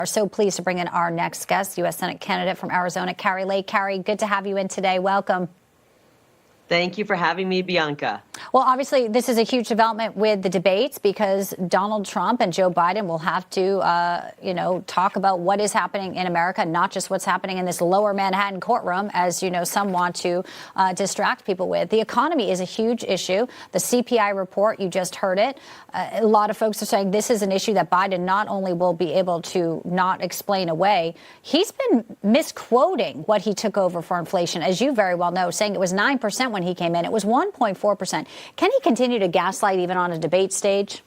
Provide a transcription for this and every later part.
Are so pleased to bring in our next guest, U.S. Senate candidate from Arizona, Kari. Kari, good to have you in today. Welcome. Thank you for having me, Bianca. Well, obviously, this is a huge development with the debates because Donald Trump and Joe Biden will have to, talk about what is happening in America, not just what's happening in this lower Manhattan courtroom, as, some want to distract people with. The economy is a huge issue. The CPI report, you just heard it. A lot of folks are saying this is an issue that Biden not only will be able to not explain away, he's been misquoting what he took over for inflation, as you very well know, saying it was 9% when he came in. It was 1.4%. Can he continue to gaslight even on a debate stage?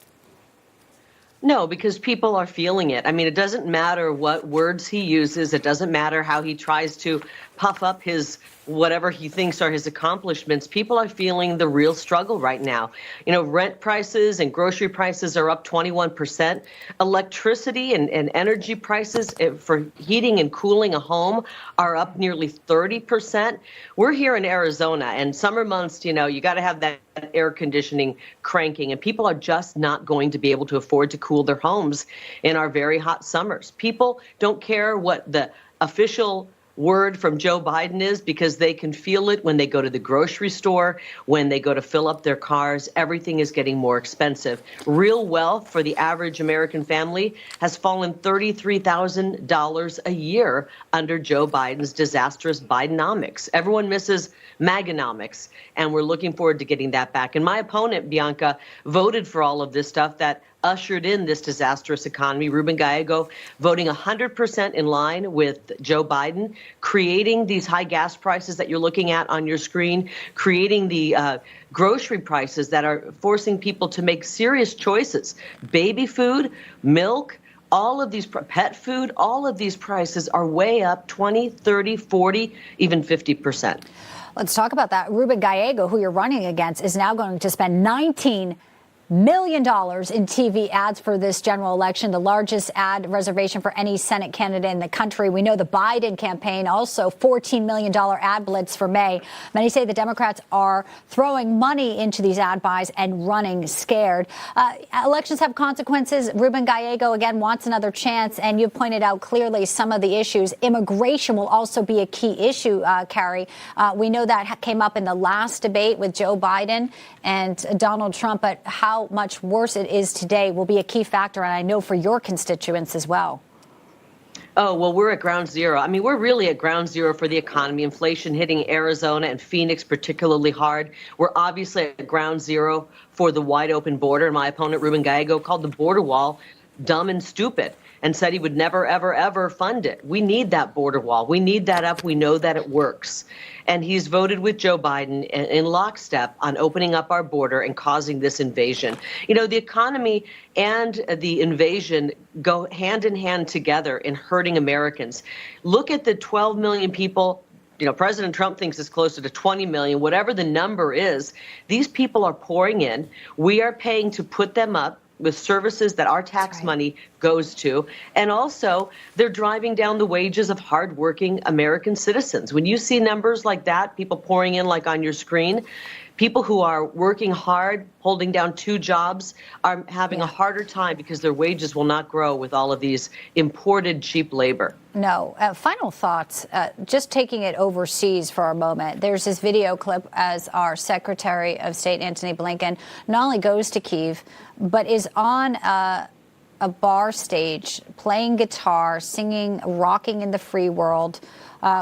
No, because people are feeling it. I mean, it doesn't matter what words he uses. It doesn't matter how he tries to puff up his whatever he thinks are his accomplishments. People are feeling the real struggle right now. Rent prices and grocery prices are up 21%. Electricity and energy prices for heating and cooling a home are up nearly 30%. We're here in Arizona, and summer months, you got to have that air conditioning cranking, and people are just not going to be able to afford to cool their homes in our very hot summers. People don't care what the official word from Joe Biden is because they can feel it when they go to the grocery store, when they go to fill up their cars. Everything is getting more expensive. Real wealth for the average American family has fallen $33,000 a year under Joe Biden's disastrous Bidenomics. Everyone misses MAGAnomics, and we're looking forward to getting that back. And my opponent, Bianca, voted for all of this stuff that ushered in this disastrous economy. Ruben Gallego voting 100% in line with Joe Biden, creating these high gas prices that you're looking at on your screen, creating the grocery prices that are forcing people to make serious choices. Baby food, milk, all of these pet food, all of these prices are way up 20, 30, 40, even 50%. Let's talk about that. Ruben Gallego, who you're running against, is now going to spend $19 million in TV ads for this general election, the largest ad reservation for any Senate candidate in the country. We know the Biden campaign also $14 million ad blitz for May. Many say the Democrats are throwing money into these ad buys and running scared. Elections have consequences. Ruben Gallego, again, wants another chance, and you've pointed out clearly some of the issues. Immigration will also be a key issue, Kari. We know that came up in the last debate with Joe Biden and Donald Trump, but how much worse it is today will be a key factor, and I know for your constituents as well. Oh, well, we're at ground zero. I mean, we're really at ground zero for the economy. Inflation hitting Arizona and Phoenix particularly hard. We're obviously at ground zero for the wide open border. My opponent, Ruben Gallego, called the border wall dumb and stupid and said he would never, ever, ever fund it. We need that border wall. We need that up. We know that it works. And he's voted with Joe Biden in lockstep on opening up our border and causing this invasion. The economy and the invasion go hand in hand together in hurting Americans. Look at the 12 million people. President Trump thinks it's closer to 20 million, whatever the number is. These people are pouring in. We are paying to put them up with services that our tax money goes to. And also, they're driving down the wages of hardworking American citizens. When you see numbers like that, people pouring in like on your screen, people who are working hard, holding down two jobs, are having a harder time because their wages will not grow with all of these imported cheap labor. No. Final thoughts, just taking it overseas for a moment. There's this video clip as our Secretary of State, Antony Blinken, not only goes to Kyiv, but is on a bar stage playing guitar, singing, rocking in the free world,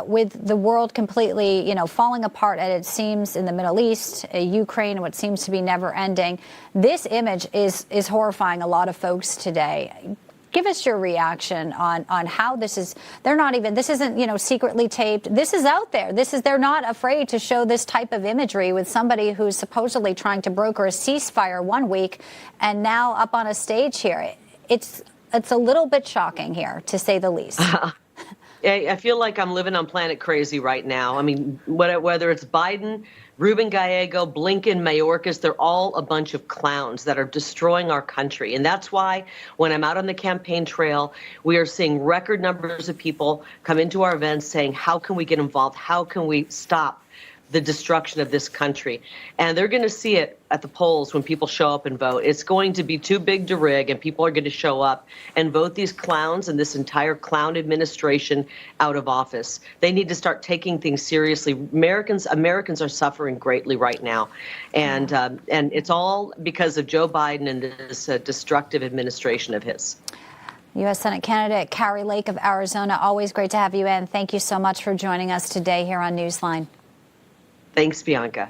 with the world completely, falling apart as it seems in the Middle East, Ukraine, what seems to be never ending. This image is horrifying a lot of folks today. Give us your reaction on how this is. This isn't, secretly taped. This is out there. They're not afraid to show this type of imagery with somebody who's supposedly trying to broker a ceasefire one week and now up on a stage here. It's a little bit shocking here, to say the least. I feel like I'm living on planet crazy right now. I mean, whether it's Biden, Ruben Gallego, Blinken, Mayorkas, they're all a bunch of clowns that are destroying our country. And that's why when I'm out on the campaign trail, we are seeing record numbers of people come into our events saying, how can we get involved? How can we stop the destruction of this country. And they're going to see it at the polls when people show up and vote. It's going to be too big to rig, and people are going to show up and vote these clowns and this entire clown administration out of office. They need to start taking things seriously. Americans are suffering greatly right now, and it's all because of Joe Biden and this destructive administration of his. U.S. Senate candidate Kari Lake of Arizona, always great to have you in. Thank you so much for joining us today here on Newsline. Thanks, Bianca.